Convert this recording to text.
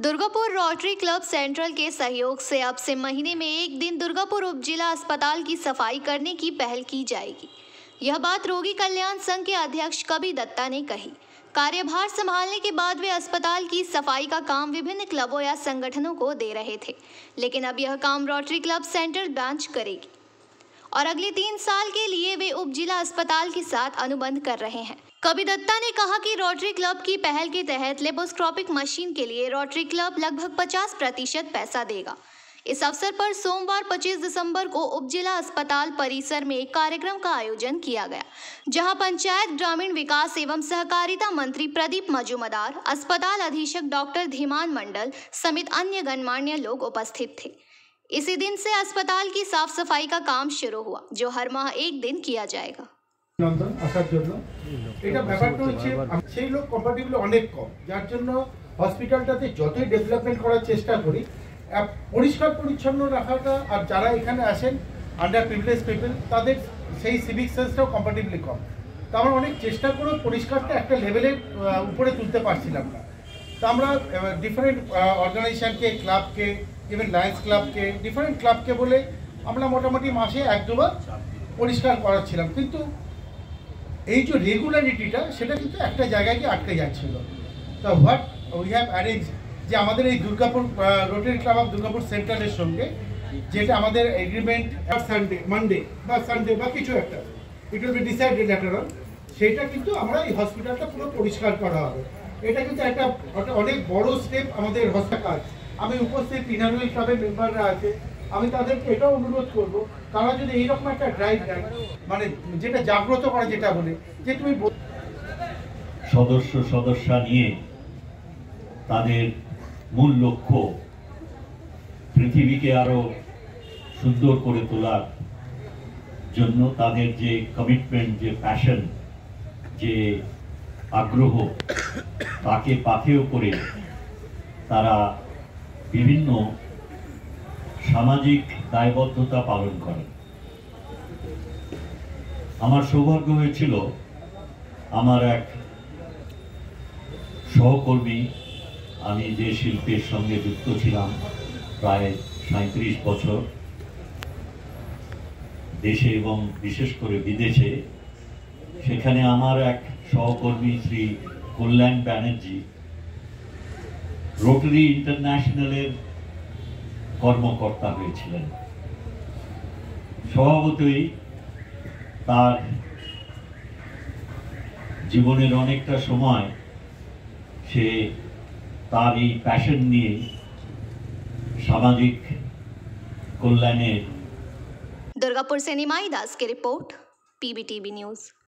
Durgapur rotary club central के सहयोग से अब से महीने में एक दिन दुर्गापुर उप जिला अस्पताल की सफाई करने की पहल की जाएगी। यह बात रोगी कल्याण संघ के अध्यक्ष कवि दत्ता ने कही। कार्यभार संभालने के बाद वे अस्पताल की सफाई का काम विभिन्न क्लबों या संगठनों को दे रहे थे, लेकिन अब यह काम रोटरी क्लब सेंट्रल ब्रांच करेगी और अगले 3 साल के लिए वे उप जिला अस्पताल के साथ अनुबंध कर रहे हैं। कवि दत्ता ने कहा कि रोटरी क्लब की पहल के तहत लेप्रोस्कोपिक मशीन के लिए रोटरी क्लब लगभग 50% पैसा देगा। इस अवसर पर सोमवार 25 दिसंबर को उप जिला अस्पताल परिसर में एक कार्यक्रम का आयोजन किया गया, जहां पंचायत ग्रामीण विकास एवं सहकारिता मंत्री प्रदीप मजूमदार, अस्पताल अधीक्षक डॉक्टर धीमान मंडल समेत अन्य गणमान्य लोग उपस्थित थे। इसी दिन से अस्पताल की साफ सफाई का काम शुरू हुआ, जो हर माह एक दिन किया जाएगा। আসার জন্য এটা ব্যাপারটা হচ্ছে সেই লোক কম্পারেটিভলি অনেক কম, যার জন্য হসপিটালটাতে যতই ডেভেলপমেন্ট করার চেষ্টা করি পরিষ্কার পরিচ্ছন্ন রাখাটা, আর যারা এখানে আসেন আন্ডার প্রিভিলেজ পিপল তাদের সেই সিভিক সেন্সটাও কম্পারেটিভলি কম। তো আমরা অনেক চেষ্টা করেও পরিষ্কারটা একটা লেভেলের উপরে তুলতে পারছিলাম না। তো আমরা ডিফারেন্ট অর্গানাইজেশনকে, ক্লাবকে, ইভেন লায়ন্স ক্লাবকে, ডিফারেন্ট ক্লাবকে বলে আমরা মোটামুটি মাসে 1-2 বার পরিষ্কার করাচ্ছিলাম, কিন্তু এই যে রেগুলারিটিটা সেটা কিন্তু একটা জায়গায় গিয়ে আটকে যাচ্ছিল। তো হোয়াট উই হ্যাভ অ্যারেঞ্জ যে আমাদের এই Durgapur Rotary club of Durgapur সেন্ট্রালের সঙ্গে যেটা আমাদের এগ্রিমেন্ট সানডে, মানডে বা সানডে বা কিছু একটা, it will be decided later on, সেটা কিন্তু আমরা এই হসপিটালটা পুরো পরিষ্কার করা হবে। এটা কিন্তু একটা অনেক বড় স্টেপ আমাদের হসপিটাল। আমি উপস্থিত ইনারুয়েল ক্লাবের মেম্বাররা আছে, আমি তাদেরকে এটাও অনুরোধ করব তারা যদি এইরকম একটা ড্রাইভ দেন, মানে যেটা জাগ্রত করে, যেটা বলে যে তুমি সদস্যা নিয়ে তাদের মূল লক্ষ্য পৃথিবীকে আরো সুন্দর করে তোলার জন্য তাদের যে কমিটমেন্ট, যে প্যাশন, যে আগ্রহ, তাকে পাথেয় করে তারা বিভিন্ন সামাজিক দায়বদ্ধতা পালন করেন। আমার সৌভাগ্য হয়েছিল আমার এক সহকর্মী, আমি যে শিল্পের সঙ্গে যুক্ত ছিলাম প্রায় 37 বছর দেশে এবং বিশেষ করে বিদেশে, সেখানে আমার এক সহকর্মী শ্রী কল্যাণ ব্যানার্জি রোটারি ইন্টারন্যাশনালের কর্মকর্তা হয়েছিলেন। স্বভাবতই তার জীবনের অনেকটা সময় সে তার এই প্যাশন নিয়ে সামাজিক কল্যাণের। दुर्गापुर से निमाई दास की रिपोर्ट, PBTV न्यूज।